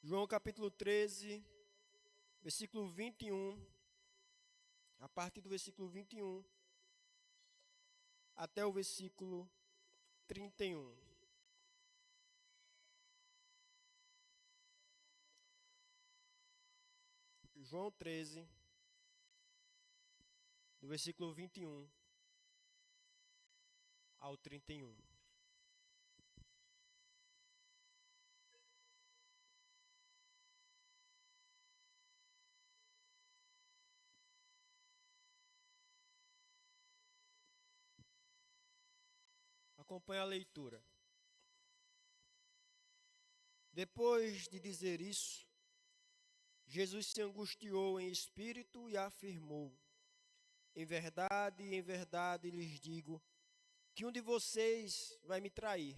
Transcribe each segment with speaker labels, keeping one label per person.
Speaker 1: João capítulo 13, versículo 21, a partir do versículo 21 até o versículo 31. João 13, do versículo 21 ao 31. Acompanhe a leitura. Depois de dizer isso, Jesus se angustiou em espírito e afirmou: em verdade lhes digo que um de vocês vai me trair.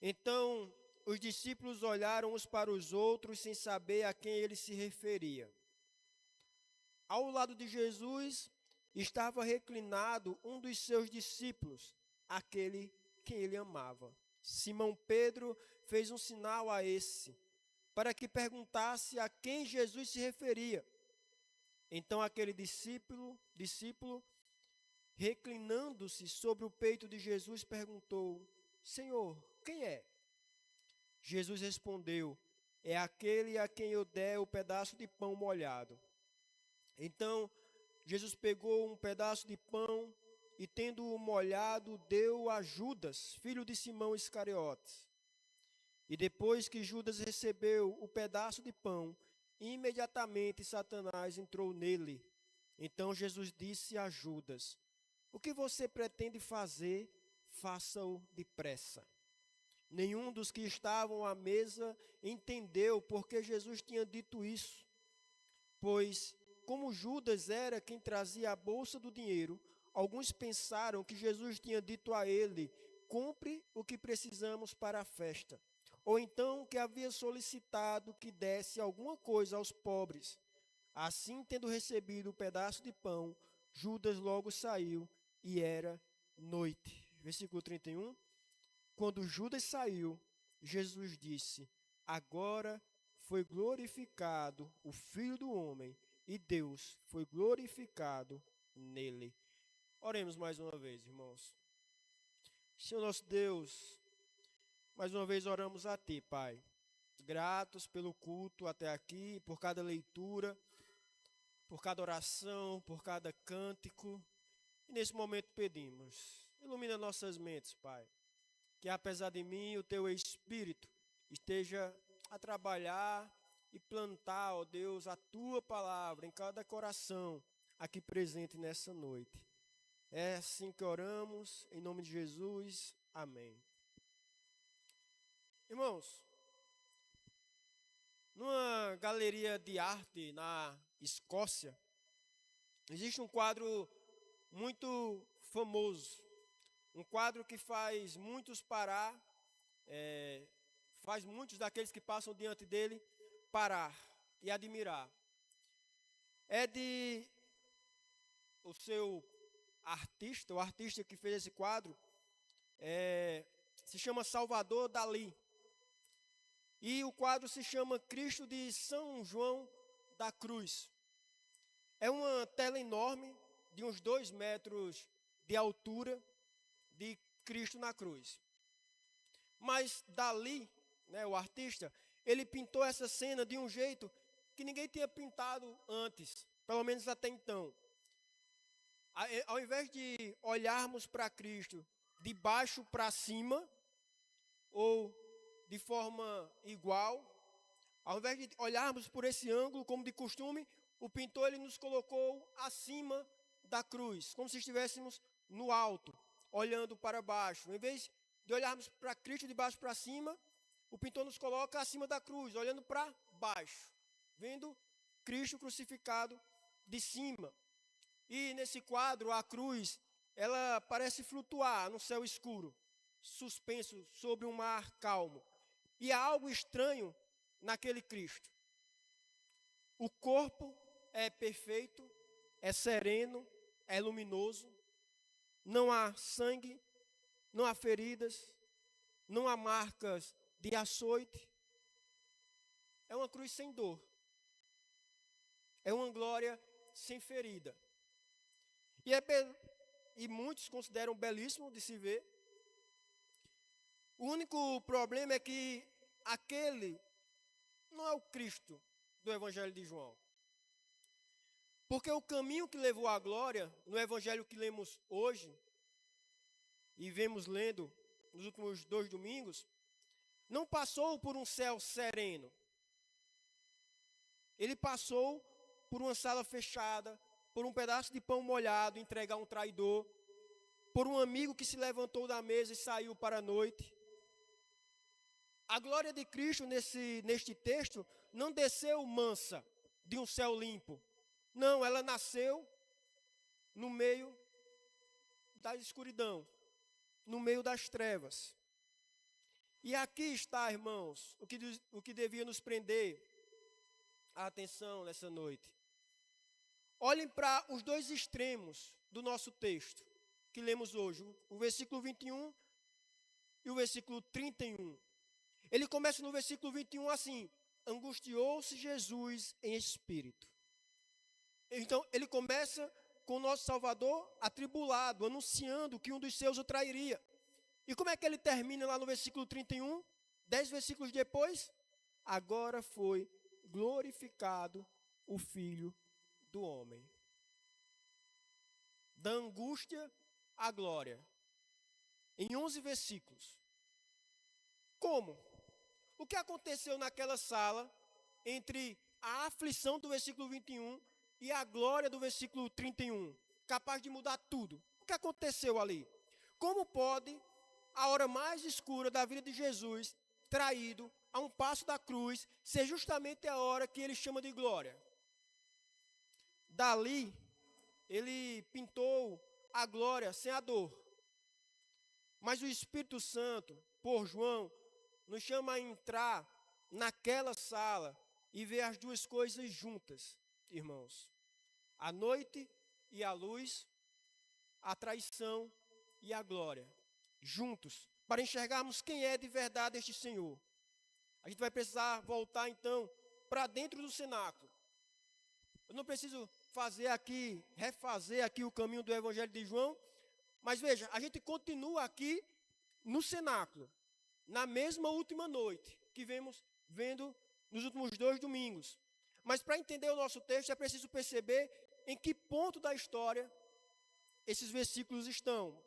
Speaker 1: Então os discípulos olharam uns para os outros sem saber a quem ele se referia. Ao lado de Jesus estava reclinado um dos seus discípulos, aquele que ele amava. Simão Pedro fez um sinal a esse, para que perguntasse a quem Jesus se referia. Então aquele discípulo, reclinando-se sobre o peito de Jesus, perguntou: Senhor, quem é? Jesus respondeu: é aquele a quem eu der o pedaço de pão molhado. Então Jesus pegou um pedaço de pão e, tendo-o molhado, deu a Judas, filho de Simão Iscariotes. E depois que Judas recebeu o pedaço de pão, imediatamente Satanás entrou nele. Então Jesus disse a Judas: o que você pretende fazer, faça-o depressa. Nenhum dos que estavam à mesa entendeu porque Jesus tinha dito isso, pois, como Judas era quem trazia a bolsa do dinheiro, alguns pensaram que Jesus tinha dito a ele: compre o que precisamos para a festa. Ou então que havia solicitado que desse alguma coisa aos pobres. Assim, tendo recebido o pedaço de pão, Judas logo saiu e era noite. Versículo 31. Quando Judas saiu, Jesus disse: agora foi glorificado o Filho do Homem e Deus foi glorificado nele. Oremos mais uma vez, irmãos. Senhor nosso Deus, mais uma vez oramos a Ti, Pai. Gratos pelo culto até aqui, por cada leitura, por cada oração, por cada cântico. E nesse momento pedimos: ilumina nossas mentes, Pai. Que apesar de mim, o Teu Espírito esteja a trabalhar e plantar, ó Deus, a Tua palavra em cada coração aqui presente nessa noite. É assim que oramos, em nome de Jesus. Amém. Irmãos, numa galeria de arte na Escócia, existe um quadro muito famoso, um quadro que faz muitos parar, faz muitos daqueles que passam diante dele parar e admirar. É de o seu artista, o artista que fez esse quadro, se chama Salvador Dalí. E o quadro se chama Cristo de São João da Cruz. É uma tela enorme, de uns 2 metros de altura, de Cristo na cruz. Mas Dalí, o artista, ele pintou essa cena de um jeito que ninguém tinha pintado antes, pelo menos até então. Ao invés de olharmos para Cristo de baixo para cima, ou de forma igual, ao invés de olharmos por esse ângulo, como de costume, o pintor ele nos colocou acima da cruz, como se estivéssemos no alto, olhando para baixo. Em vez de olharmos para Cristo de baixo para cima, o pintor nos coloca acima da cruz, olhando para baixo, vendo Cristo crucificado de cima. E nesse quadro, a cruz, ela parece flutuar no céu escuro, suspenso sobre um mar calmo. E há algo estranho naquele Cristo. O corpo é perfeito, é sereno, é luminoso, não há sangue, não há feridas, não há marcas de açoite. É uma cruz sem dor. É uma glória sem ferida. E muitos consideram belíssimo de se ver. O único problema é que aquele não é o Cristo do Evangelho de João. Porque o caminho que levou à glória, no Evangelho que lemos hoje, e vemos lendo nos últimos 2 domingos, não passou por um céu sereno. Ele passou por uma sala fechada, por um pedaço de pão molhado, entregar um traidor, por um amigo que se levantou da mesa e saiu para a noite. A glória de Cristo neste texto não desceu mansa de um céu limpo. Não, ela nasceu no meio da escuridão, no meio das trevas. E aqui está, irmãos, o que devia nos prender a atenção nessa noite. Olhem para os dois extremos do nosso texto, que lemos hoje, o versículo 21 e o versículo 31. Ele começa no versículo 21 assim: angustiou-se Jesus em espírito. Então, ele começa com o nosso Salvador atribulado, anunciando que um dos seus o trairia. E como é que ele termina lá no versículo 31? 10 versículos depois, agora foi glorificado o Filho do Homem. Da angústia à glória. Em 11 versículos. Como? O que aconteceu naquela sala entre a aflição do versículo 21 e a glória do versículo 31? Capaz de mudar tudo. O que aconteceu ali? Como pode a hora mais escura da vida de Jesus, traído a um passo da cruz, ser justamente a hora que ele chama de glória? Dali, ele pintou a glória sem a dor. Mas o Espírito Santo, por João, nos chama a entrar naquela sala e ver as duas coisas juntas, irmãos. A noite e a luz, a traição e a glória, juntos, para enxergarmos quem é de verdade este Senhor. A gente vai precisar voltar então para dentro do cenáculo. Eu não preciso refazer aqui o caminho do Evangelho de João, mas veja, a gente continua aqui no cenáculo, na mesma última noite que vendo nos últimos 2 domingos. Mas para entender o nosso texto é preciso perceber em que ponto da história esses versículos estão.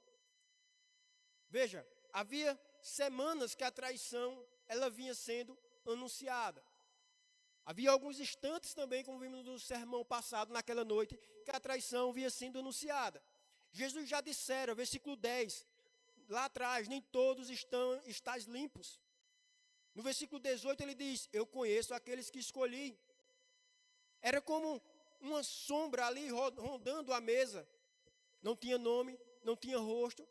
Speaker 1: Veja, havia semanas que a traição ela vinha sendo anunciada. Havia alguns instantes também, como vimos no sermão passado, naquela noite, que a traição vinha sendo anunciada. Jesus já dissera, versículo 10, lá atrás, nem todos estáis limpos. No versículo 18 ele diz, eu conheço aqueles que escolhi. Era como uma sombra ali rondando a mesa. Não tinha nome, não tinha rosto,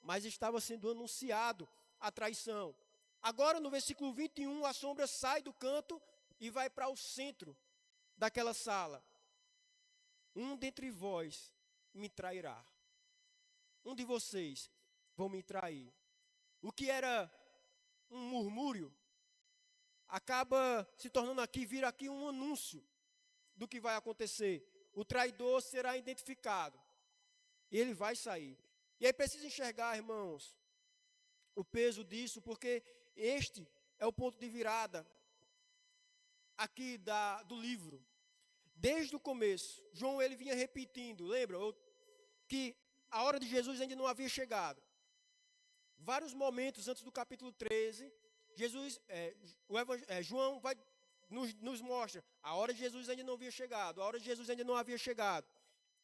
Speaker 1: mas estava sendo anunciado a traição. Agora no versículo 21, a sombra sai do canto e vai para o centro daquela sala. Um dentre vós me trairá. Um de vocês vão me trair. O que era um murmúrio acaba se tornando vira aqui um anúncio do que vai acontecer. O traidor será identificado. E ele vai sair. E aí precisa enxergar, irmãos, o peso disso, porque este é o ponto de virada aqui do livro. Desde o começo, João ele vinha repetindo, lembra? Que a hora de Jesus ainda não havia chegado. Vários momentos antes do capítulo 13, João nos mostra, a hora de Jesus ainda não havia chegado, a hora de Jesus ainda não havia chegado.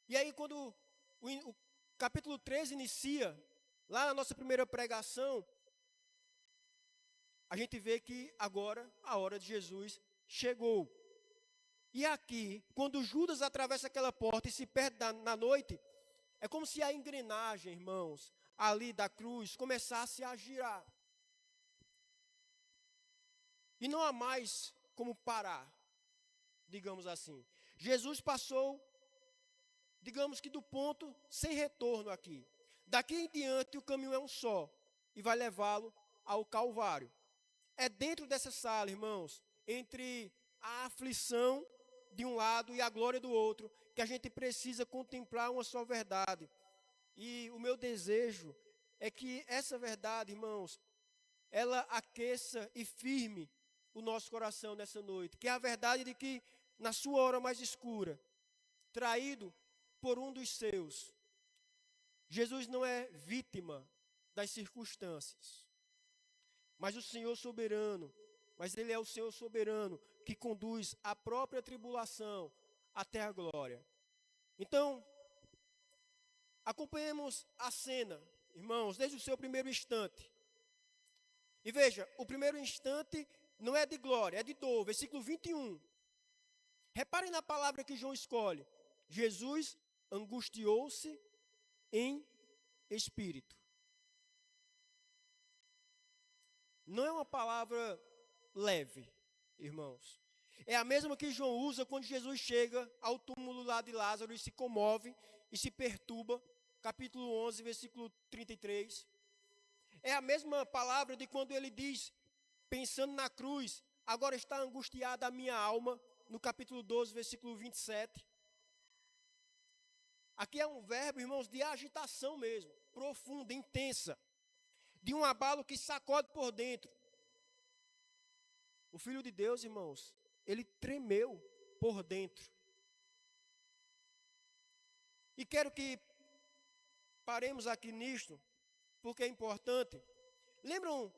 Speaker 1: E aí quando o capítulo 13 inicia, lá na nossa primeira pregação, a gente vê que agora a hora de Jesus chegou. E aqui, quando Judas atravessa aquela porta e se perde na noite, é como se a engrenagem, irmãos, ali da cruz começasse a girar. E não há mais como parar, digamos assim. Jesus passou, digamos que do ponto sem retorno aqui. Daqui em diante o caminho é um só e vai levá-lo ao Calvário. É dentro dessa sala, irmãos, entre a aflição de um lado e a glória do outro, que a gente precisa contemplar uma só verdade. E o meu desejo é que essa verdade, irmãos, ela aqueça e firme o nosso coração nessa noite, que é a verdade de que na sua hora mais escura, traído por um dos seus, Jesus não é vítima das circunstâncias, mas o Senhor soberano, mas Ele é o Senhor soberano que conduz a própria tribulação até a glória. Então, acompanhemos a cena, irmãos, desde o seu primeiro instante. E veja, o primeiro instante não é de glória, é de dor. Versículo 21. Reparem na palavra que João escolhe. Jesus angustiou-se em espírito. Não é uma palavra leve, irmãos. É a mesma que João usa quando Jesus chega ao túmulo lá de Lázaro e se comove e se perturba. Capítulo 11, versículo 33. É a mesma palavra de quando ele diz, pensando na cruz, agora está angustiada a minha alma, no capítulo 12, versículo 27. Aqui é um verbo, irmãos, de agitação mesmo, profunda, intensa, de um abalo que sacode por dentro. O Filho de Deus, irmãos, ele tremeu por dentro. E quero que paremos aqui nisto, porque é importante. Lembram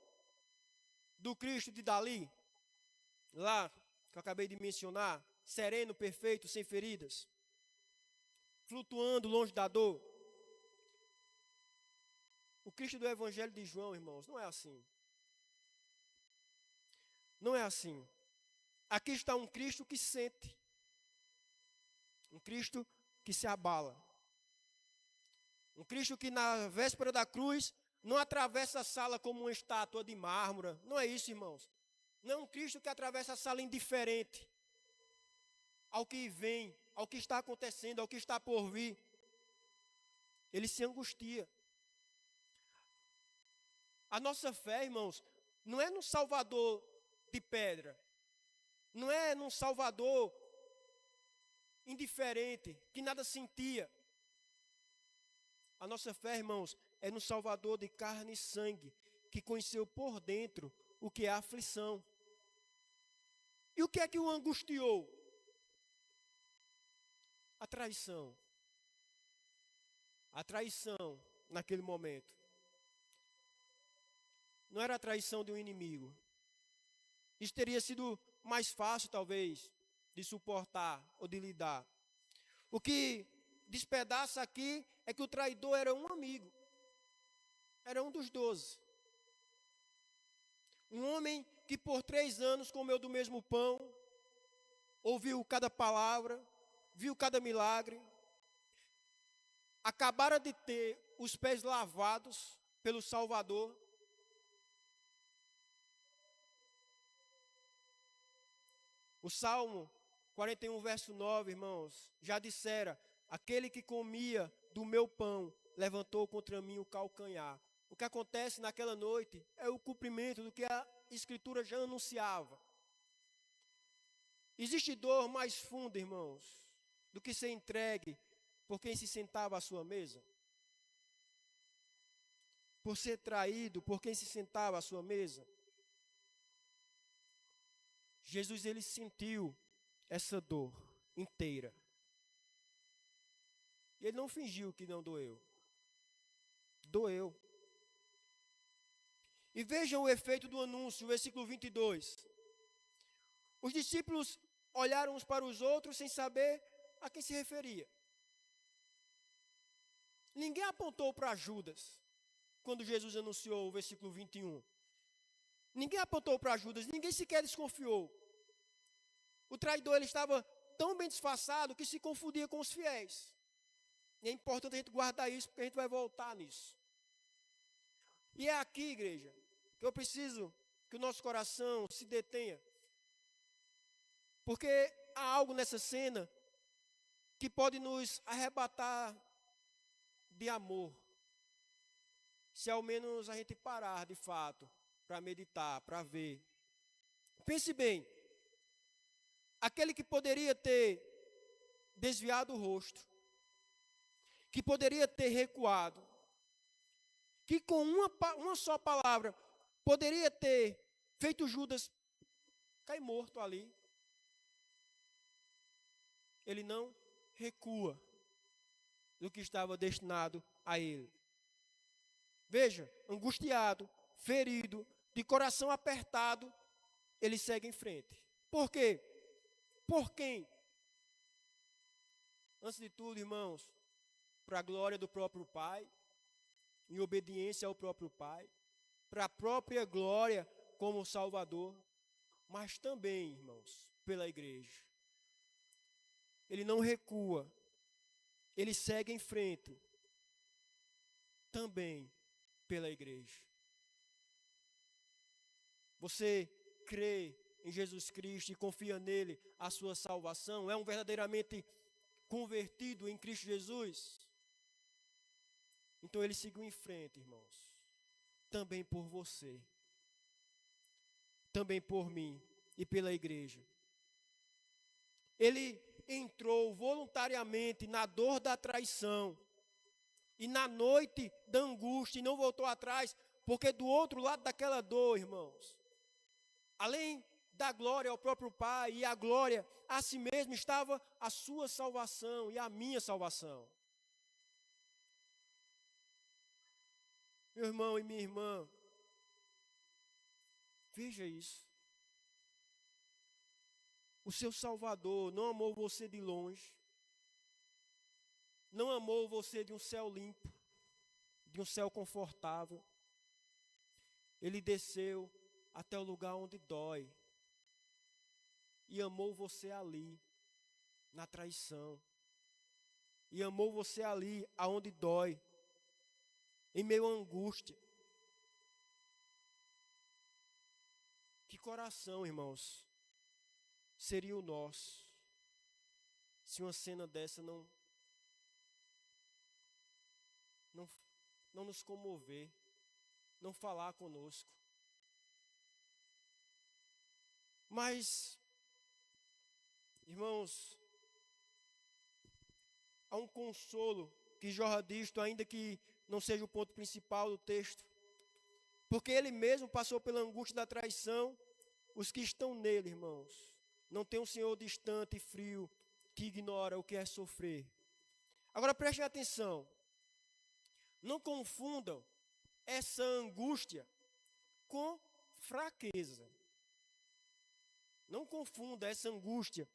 Speaker 1: do Cristo de Dali? Lá, que eu acabei de mencionar, sereno, perfeito, sem feridas, flutuando longe da dor. O Cristo do Evangelho de João, irmãos, não é assim. Não é assim. Aqui está um Cristo que sente. Um Cristo que se abala. Um Cristo que na véspera da cruz não atravessa a sala como uma estátua de mármore. Não é isso, irmãos. Não é um Cristo que atravessa a sala indiferente ao que vem, ao que está acontecendo, ao que está por vir. Ele se angustia. A nossa fé, irmãos, não é num Salvador de pedra. Não é num Salvador indiferente, que nada sentia. A nossa fé, irmãos, é no Salvador de carne e sangue, que conheceu por dentro o que é aflição. E o que é que o angustiou? A traição. A traição naquele momento. Não era a traição de um inimigo. Isso teria sido mais fácil, talvez, de suportar ou de lidar. O que despedaça aqui é que o traidor era um amigo. Era um dos 12. Um homem que por 3 anos comeu do mesmo pão, ouviu cada palavra, viu cada milagre, acabara de ter os pés lavados pelo Salvador. O Salmo 41, verso 9, irmãos, já dissera, aquele que comia do meu pão levantou contra mim o calcanhar. O que acontece naquela noite é o cumprimento do que a Escritura já anunciava. Existe dor mais funda, irmãos, do que ser entregue por quem se sentava à sua mesa? Por ser traído por quem se sentava à sua mesa? Jesus, ele sentiu essa dor inteira. E ele não fingiu que não doeu. Doeu. E vejam o efeito do anúncio, versículo 22. Os discípulos olharam uns para os outros sem saber a quem se referia. Ninguém apontou para Judas quando Jesus anunciou o versículo 21. Ninguém apontou para Judas, ninguém sequer desconfiou. O traidor ele estava tão bem disfarçado que se confundia com os fiéis. E é importante a gente guardar isso, porque a gente vai voltar nisso. E é aqui, igreja, que eu preciso que o nosso coração se detenha. Porque há algo nessa cena que pode nos arrebatar de amor. Se ao menos a gente parar de fato para meditar, para ver. Pense bem, aquele que poderia ter desviado o rosto, que poderia ter recuado, que com uma só palavra poderia ter feito Judas cair morto ali. Ele não recua do que estava destinado a ele. Veja, angustiado, ferido, de coração apertado, ele segue em frente. Por quê? Por quem? Antes de tudo, irmãos, para a glória do próprio Pai, em obediência ao próprio Pai, para a própria glória como Salvador, mas também, irmãos, pela igreja. Ele não recua, ele segue em frente, também pela igreja. Você crê em Jesus Cristo e confia nele a sua salvação? É um verdadeiramente convertido em Cristo Jesus? Então ele seguiu em frente, irmãos, também por você, também por mim e pela igreja. Ele entrou voluntariamente na dor da traição e na noite da angústia e não voltou atrás, porque do outro lado daquela dor, irmãos, além da glória ao próprio Pai e a glória a si mesmo, estava a sua salvação e a minha salvação. Meu irmão e minha irmã, veja isso. O seu Salvador não amou você de longe, não amou você de um céu limpo, de um céu confortável. Ele desceu até o lugar onde dói e amou você ali, na traição. E amou você ali, aonde dói, em meio à angústia. Que coração, irmãos, seria o nosso se uma cena dessa não nos comover, não falar conosco. Mas, irmãos, há um consolo que jorra disto, ainda que não seja o ponto principal do texto, porque ele mesmo passou pela angústia da traição. Os que estão nele, irmãos, não tem um Senhor distante e frio que ignora o que é sofrer. Agora prestem atenção, não confundam essa angústia com fraqueza. Não confunda essa angústia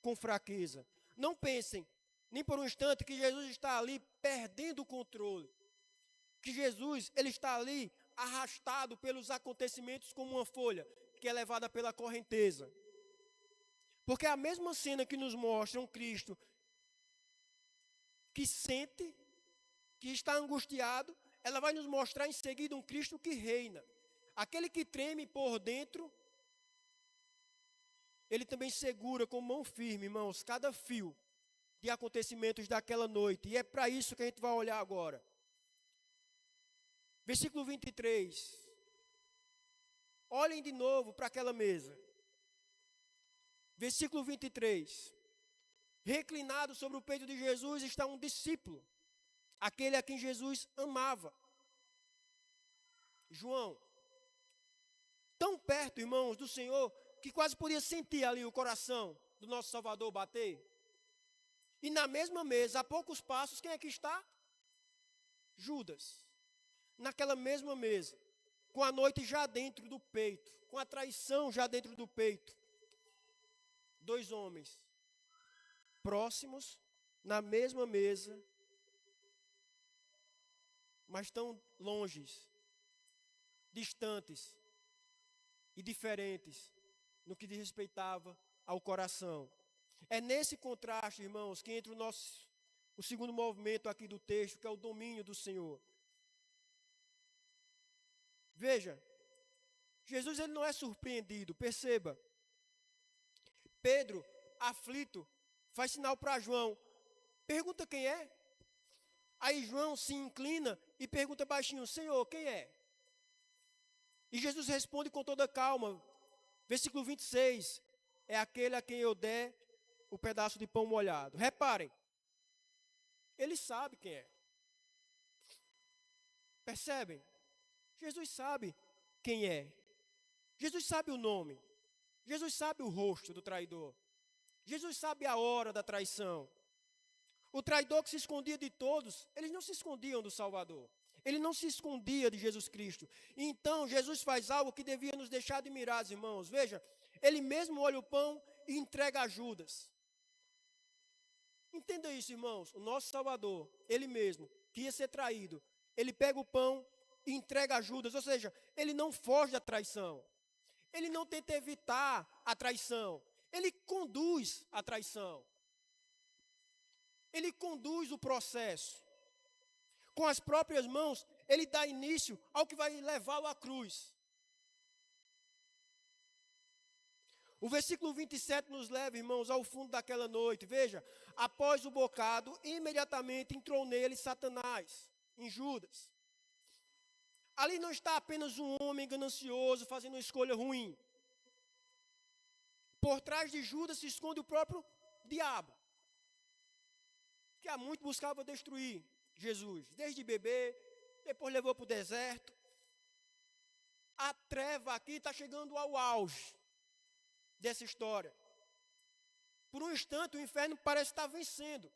Speaker 1: com fraqueza. Não pensem, nem por um instante, que Jesus está ali perdendo o controle. Que Jesus, ele está ali arrastado pelos acontecimentos como uma folha que é levada pela correnteza. Porque a mesma cena que nos mostra um Cristo que sente, que está angustiado, ela vai nos mostrar em seguida um Cristo que reina. Aquele que treme por dentro, ele também segura com mão firme, irmãos, cada fio de acontecimentos daquela noite. E é para isso que a gente vai olhar agora. Versículo 23. Olhem de novo para aquela mesa. Versículo 23. Reclinado sobre o peito de Jesus está um discípulo, aquele a quem Jesus amava. João. Tão perto, irmãos, do Senhor, que quase podia sentir ali o coração do nosso Salvador bater. E na mesma mesa, a poucos passos, quem é que está? Judas. Naquela mesma mesa, com a noite já dentro do peito, com a traição já dentro do peito. Dois homens próximos, na mesma mesa, mas tão longes, distantes e diferentes no que diz respeitava ao coração. É nesse contraste, irmãos, que entra o segundo movimento aqui do texto, que é o domínio do Senhor. Veja, Jesus ele não é surpreendido, perceba. Pedro, aflito, faz sinal para João, pergunta quem é. Aí João se inclina e pergunta baixinho, Senhor, quem é? E Jesus responde com toda calma, versículo 26, é aquele a quem eu der o pedaço de pão molhado. Reparem, ele sabe quem é. Percebem? Jesus sabe quem é. Jesus sabe o nome. Jesus sabe o rosto do traidor. Jesus sabe a hora da traição. O traidor que se escondia de todos, eles não se escondiam do Salvador. Ele não se escondia de Jesus Cristo. Então, Jesus faz algo que devia nos deixar admirados, irmãos. Veja, ele mesmo olha o pão e entrega a Judas. Entenda isso, irmãos. O nosso Salvador, ele mesmo, que ia ser traído, ele pega o pão e entrega a Judas. Ou seja, ele não foge da traição. Ele não tenta evitar a traição. Ele conduz a traição. Ele conduz o processo. Com as próprias mãos, ele dá início ao que vai levá-lo à cruz. O versículo 27 nos leva, irmãos, ao fundo daquela noite. Veja, após o bocado, imediatamente entrou nele Satanás, em Judas. Ali não está apenas um homem ganancioso fazendo uma escolha ruim. Por trás de Judas se esconde o próprio diabo, que há muito buscava destruir Jesus. Desde bebê, depois levou para o deserto. A treva aqui está chegando ao auge dessa história. Por um instante o inferno parece estar vencendo.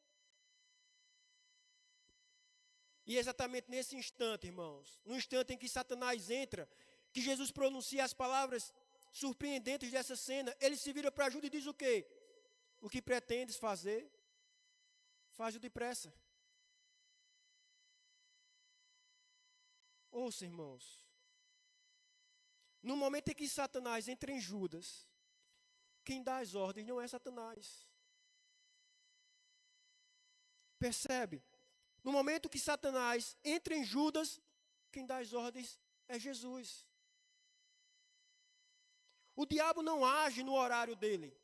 Speaker 1: E exatamente nesse instante, irmãos, no instante em que Satanás entra, que Jesus pronuncia as palavras surpreendentes dessa cena, ele se vira para Judas e diz o quê? O que pretendes fazer, faz-o depressa. Ouça, irmãos, no momento em que Satanás entra em Judas, quem dá as ordens não é Satanás. Percebe? No momento que Satanás entra em Judas, quem dá as ordens é Jesus. O diabo não age no horário dele.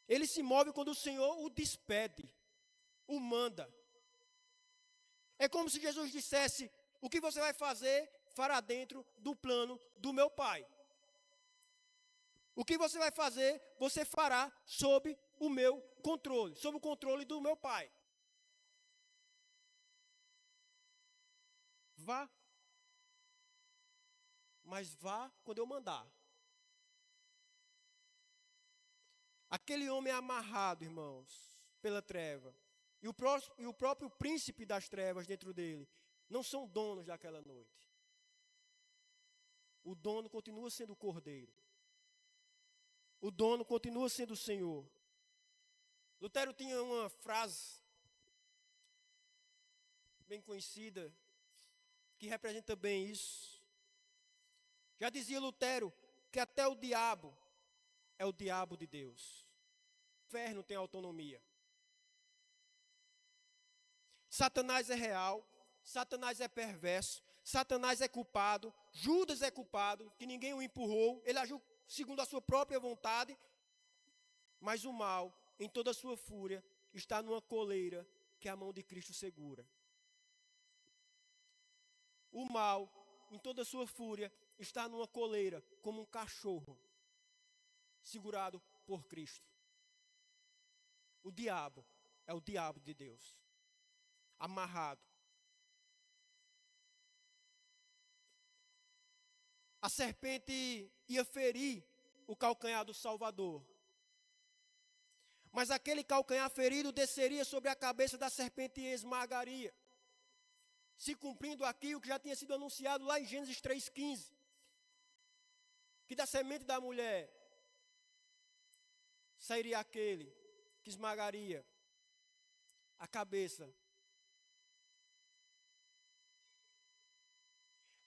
Speaker 1: Ele se move quando o Senhor o despede, o manda. É como se Jesus dissesse: o que você vai fazer, fará dentro do plano do meu Pai. O que você vai fazer, você fará sob o meu controle, sob o controle do meu Pai. Vá. Mas vá quando eu mandar. Aquele homem é amarrado, irmãos, pela treva. E o próprio príncipe das trevas dentro dele não são donos daquela noite. O dono continua sendo o Cordeiro. O dono continua sendo o Senhor. Lutero tinha uma frase bem conhecida que representa bem isso. Já dizia Lutero que até o diabo é o diabo de Deus. O inferno tem autonomia. Satanás é real, Satanás é perverso, Satanás é culpado, Judas é culpado, que ninguém o empurrou, ele agiu segundo a sua própria vontade, mas o mal, em toda a sua fúria, está numa coleira que a mão de Cristo segura. O mal, em toda a sua fúria, está numa coleira, como um cachorro, segurado por Cristo. O diabo é o diabo de Deus, amarrado. A serpente ia ferir o calcanhar do Salvador. Mas aquele calcanhar ferido desceria sobre a cabeça da serpente e esmagaria. Se cumprindo aqui o que já tinha sido anunciado lá em Gênesis 3,15. Que da semente da mulher sairia aquele que esmagaria a cabeça.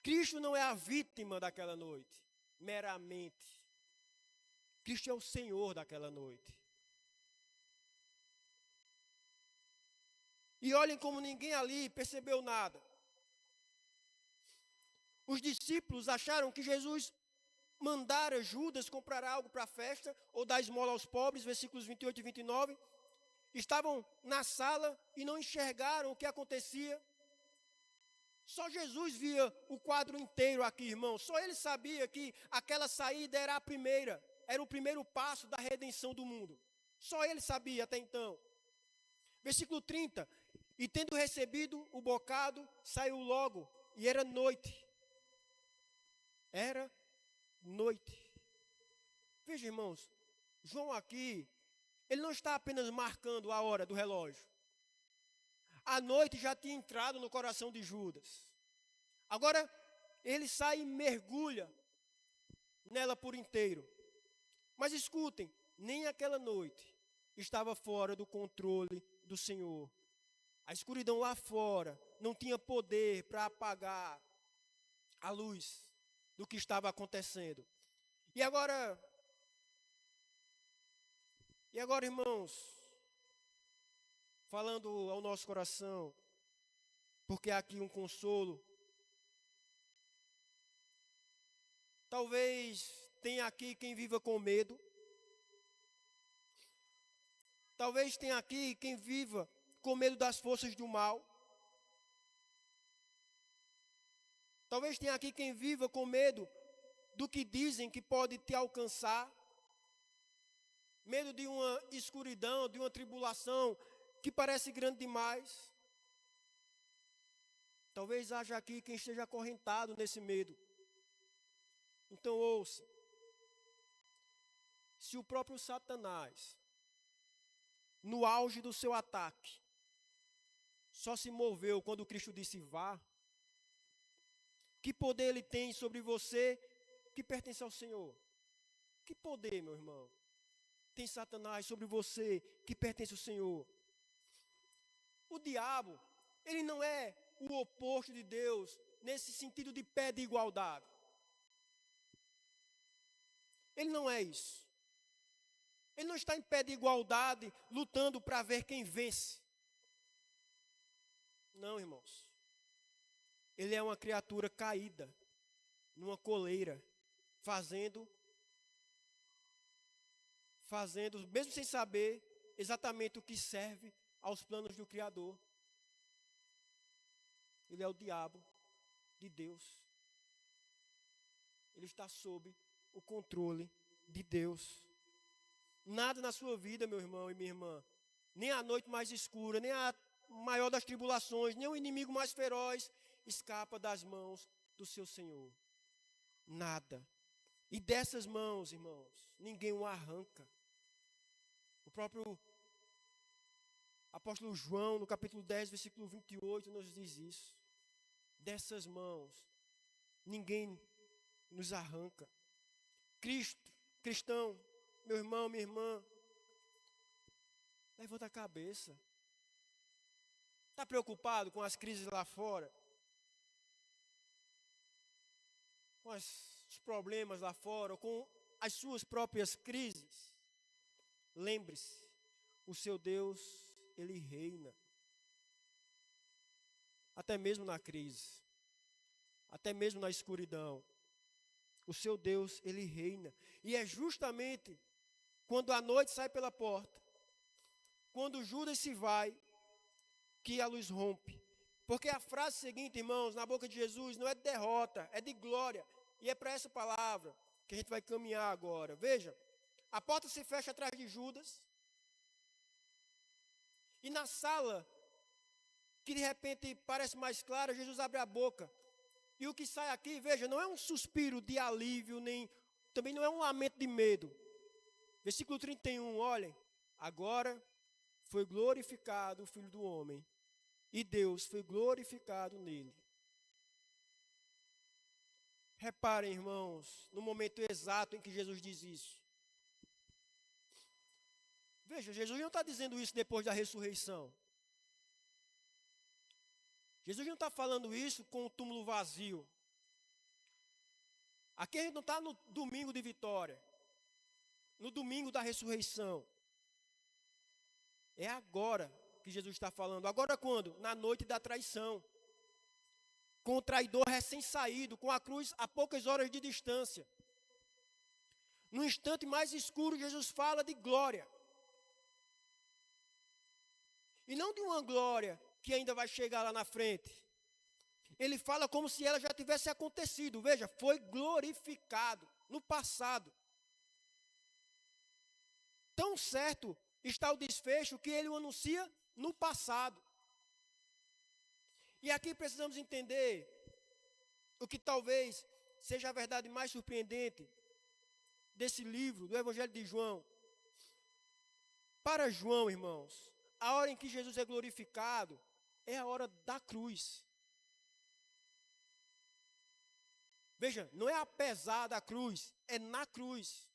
Speaker 1: Cristo não é a vítima daquela noite, meramente. Cristo é o Senhor daquela noite. E olhem como ninguém ali percebeu nada. Os discípulos acharam que Jesus mandara Judas comprar algo para a festa, ou dar esmola aos pobres, versículos 28 e 29. Estavam na sala e não enxergaram o que acontecia. Só Jesus via o quadro inteiro aqui, irmão. Só ele sabia que aquela saída era a primeira, era o primeiro passo da redenção do mundo. Só ele sabia até então. Versículo 30. E tendo recebido o bocado, saiu logo, e era noite. Era noite. Veja, irmãos, João aqui, ele não está apenas marcando a hora do relógio. A noite já tinha entrado no coração de Judas. Agora, ele sai e mergulha nela por inteiro. Mas escutem, nem aquela noite estava fora do controle do Senhor. A escuridão lá fora não tinha poder para apagar a luz do que estava acontecendo. E agora, irmãos, falando ao nosso coração, porque há aqui um consolo. Talvez tenha aqui quem viva com medo. Talvez tenha aqui quem viva com medo das forças do mal. Talvez tenha aqui quem viva com medo do que dizem que pode te alcançar. Medo de uma escuridão, de uma tribulação que parece grande demais. Talvez haja aqui quem esteja acorrentado nesse medo. Então ouça. Se o próprio Satanás, no auge do seu ataque, só se moveu quando Cristo disse vá, que poder ele tem sobre você que pertence ao Senhor? Que poder, meu irmão, tem Satanás sobre você que pertence ao Senhor? O diabo, ele não é o oposto de Deus nesse sentido de pé de igualdade. Ele não é isso. Ele não está em pé de igualdade lutando para ver quem vence. Não, irmãos. Ele é uma criatura caída numa coleira, fazendo, mesmo sem saber exatamente o que serve aos planos do Criador. Ele é o diabo de Deus. Ele está sob o controle de Deus. Nada na sua vida, meu irmão e minha irmã, nem a noite mais escura, nem a maior das tribulações, nem o inimigo mais feroz, escapa das mãos do seu Senhor. Nada. E dessas mãos, irmãos, ninguém o arranca. O próprio apóstolo João, no capítulo 10, versículo 28, nos diz isso. Dessas mãos, ninguém nos arranca. Cristão, meu irmão, minha irmã, levanta a cabeça. Está preocupado com as crises lá fora? Com os problemas lá fora, com as suas próprias crises? Lembre-se, o seu Deus, ele reina. Até mesmo na crise, até mesmo na escuridão. O seu Deus, ele reina. E é justamente quando a noite sai pela porta, quando Judas se vai, que a luz rompe. Porque a frase seguinte, irmãos, na boca de Jesus, não é de derrota, é de glória. E é para essa palavra que a gente vai caminhar agora. Veja, a porta se fecha atrás de Judas. E na sala, que de repente parece mais clara, Jesus abre a boca. E o que sai aqui, veja, não é um suspiro de alívio, nem também não é um lamento de medo. Versículo 31, olhem. Agora foi glorificado o Filho do Homem, e Deus foi glorificado nele. Reparem, irmãos, no momento exato em que Jesus diz isso. Veja, Jesus não está dizendo isso depois da ressurreição. Jesus não está falando isso com o túmulo vazio. Aqui a gente não está no domingo de vitória, no domingo da ressurreição. É agora que Jesus está falando. Agora quando? Na noite da traição. Com o traidor recém-saído, com a cruz a poucas horas de distância. No instante mais escuro, Jesus fala de glória. E não de uma glória que ainda vai chegar lá na frente. Ele fala como se ela já tivesse acontecido. Veja, foi glorificado no passado. Tão certo está o desfecho que ele o anuncia no passado. E aqui precisamos entender o que talvez seja a verdade mais surpreendente desse livro, do Evangelho de João. Para João, irmãos, a hora em que Jesus é glorificado é a hora da cruz. Veja, não é apesar da cruz, é na cruz.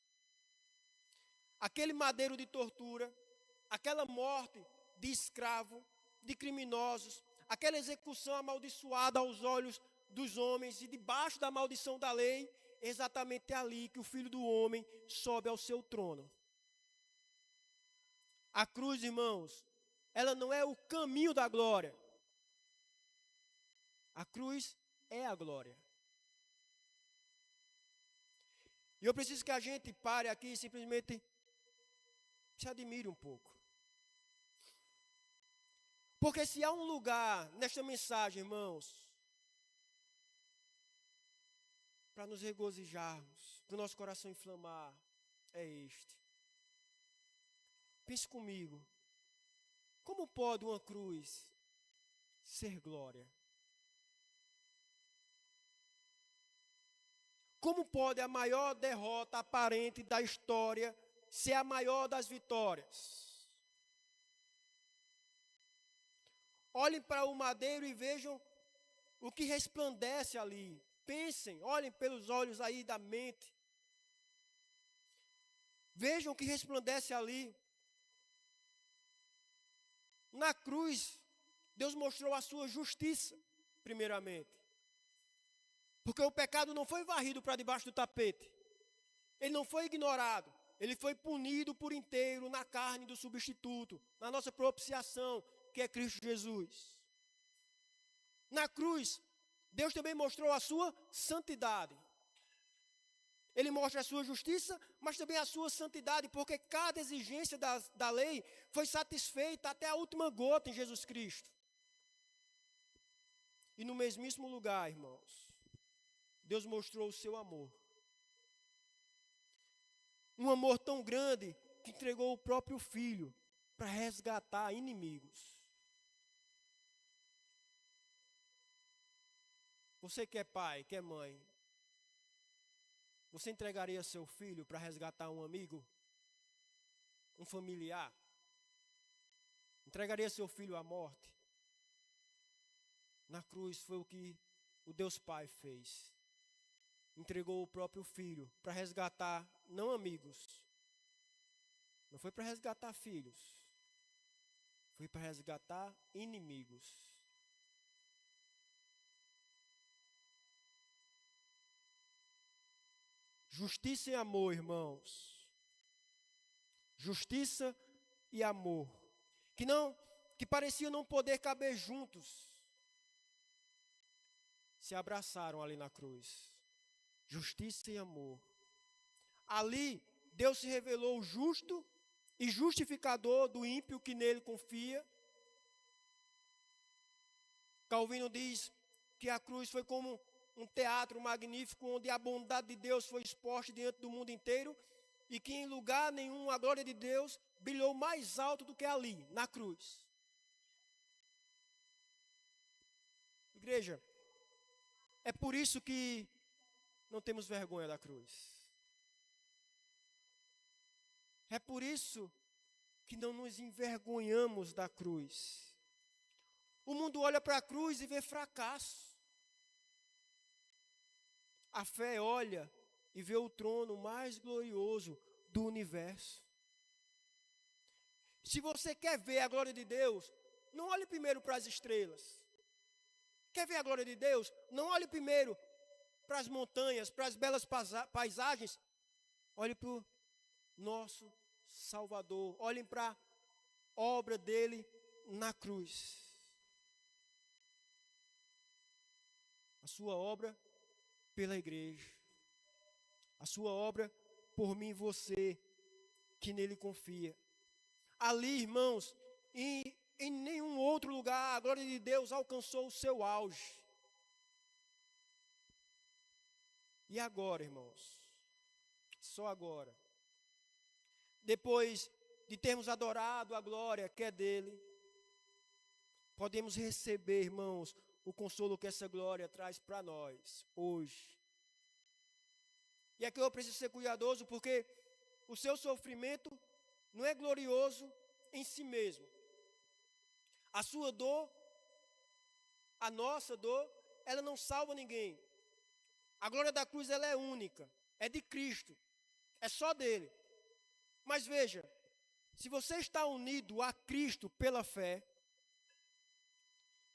Speaker 1: Aquele madeiro de tortura, aquela morte de escravo, de criminosos, aquela execução amaldiçoada aos olhos dos homens e debaixo da maldição da lei, é exatamente ali que o Filho do Homem sobe ao seu trono. A cruz, irmãos, ela não é o caminho da glória. A cruz é a glória. E eu preciso que a gente pare aqui e simplesmente se admire um pouco. Porque se há um lugar nesta mensagem, irmãos, para nos regozijarmos, para o nosso coração inflamar, é este. Pense comigo, como pode uma cruz ser glória? Como pode a maior derrota aparente da história ser a maior das vitórias? Olhem para o madeiro e vejam o que resplandece ali. Pensem, olhem pelos olhos aí da mente. Vejam o que resplandece ali. Na cruz, Deus mostrou a sua justiça, primeiramente. Porque o pecado não foi varrido para debaixo do tapete. Ele não foi ignorado. Ele foi punido por inteiro na carne do substituto, na nossa propiciação, que é Cristo Jesus. Na cruz, Deus também mostrou a sua santidade. Ele mostra a sua justiça, mas também a sua santidade, porque cada exigência da lei foi satisfeita até a última gota em Jesus Cristo. E no mesmíssimo lugar, irmãos, Deus mostrou o seu amor. Um amor tão grande que entregou o próprio Filho para resgatar inimigos. Você que é pai, que é mãe, você entregaria seu filho para resgatar um amigo? Um familiar? Entregaria seu filho à morte? Na cruz foi o que o Deus Pai fez. Entregou o próprio filho para resgatar, não amigos, não foi para resgatar filhos, foi para resgatar inimigos. Justiça e amor, irmãos. Justiça e amor. Que pareciam não poder caber juntos, se abraçaram ali na cruz. Justiça e amor. Ali, Deus se revelou justo e justificador do ímpio que nele confia. Calvino diz que a cruz foi como um teatro magnífico onde a bondade de Deus foi exposta diante do mundo inteiro e que em lugar nenhum a glória de Deus brilhou mais alto do que ali, na cruz. Igreja, é por isso que não temos vergonha da cruz. É por isso que não nos envergonhamos da cruz. O mundo olha para a cruz e vê fracasso. A fé olha e vê o trono mais glorioso do universo. Se você quer ver a glória de Deus, não olhe primeiro para as estrelas. Quer ver a glória de Deus? Não olhe primeiro para as montanhas, para as belas paisagens. Olhe para o nosso Salvador. Olhem para a obra dele na cruz. A sua obra pela igreja. A sua obra por mim e você, que nele confia. Ali, irmãos, em nenhum outro lugar a glória de Deus alcançou o seu auge. E agora, irmãos? Só agora. Depois de termos adorado a glória que é dele, podemos receber, irmãos, o consolo que essa glória traz para nós hoje. E aqui eu preciso ser cuidadoso, porque o seu sofrimento não é glorioso em si mesmo. A sua dor, a nossa dor, ela não salva ninguém. A glória da cruz, ela é única, é de Cristo, é só dele. Mas veja, se você está unido a Cristo pela fé,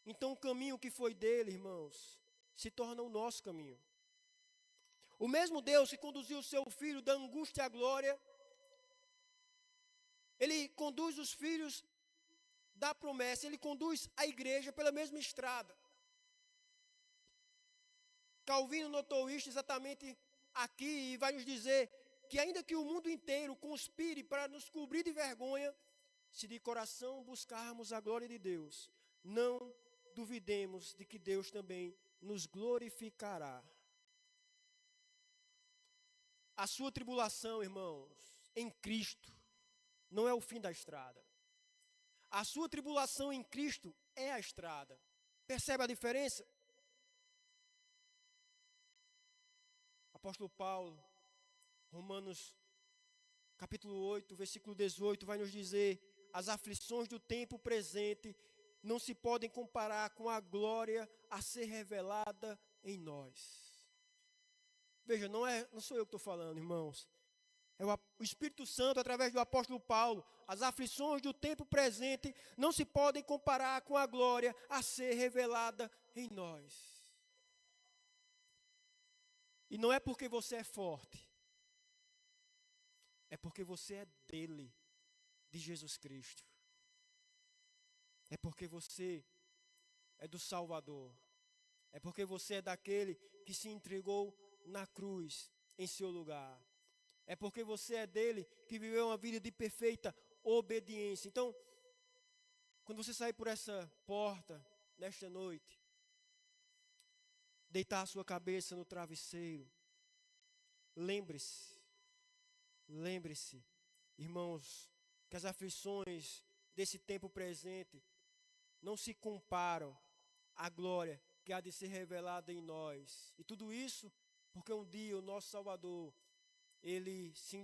Speaker 1: então o caminho que foi dele, irmãos, se torna o nosso caminho. O mesmo Deus que conduziu o seu filho da angústia à glória, ele conduz os filhos da promessa, ele conduz a igreja pela mesma estrada. Calvino notou isso exatamente aqui e vai nos dizer que ainda que o mundo inteiro conspire para nos cobrir de vergonha, se de coração buscarmos a glória de Deus, não duvidemos de que Deus também nos glorificará. A sua tribulação, irmãos, em Cristo, não é o fim da estrada. A sua tribulação em Cristo é a estrada. Percebe a diferença? Apóstolo Paulo, Romanos capítulo 8, versículo 18, vai nos dizer: as aflições do tempo presente não se podem comparar com a glória a ser revelada em nós. Veja, não sou eu que estou falando, irmãos. É o Espírito Santo, através do apóstolo Paulo. As aflições do tempo presente não se podem comparar com a glória a ser revelada em nós. E não é porque você é forte, é porque você é dele, de Jesus Cristo. É porque você é do Salvador. É porque você é daquele que se entregou na cruz em seu lugar. É porque você é dele que viveu uma vida de perfeita obediência. Então, quando você sair por essa porta, nesta noite, deitar a sua cabeça no travesseiro, lembre-se, irmãos, que as aflições desse tempo presente não se comparam à glória que há de ser revelada em nós. E tudo isso porque um dia o nosso Salvador, ele se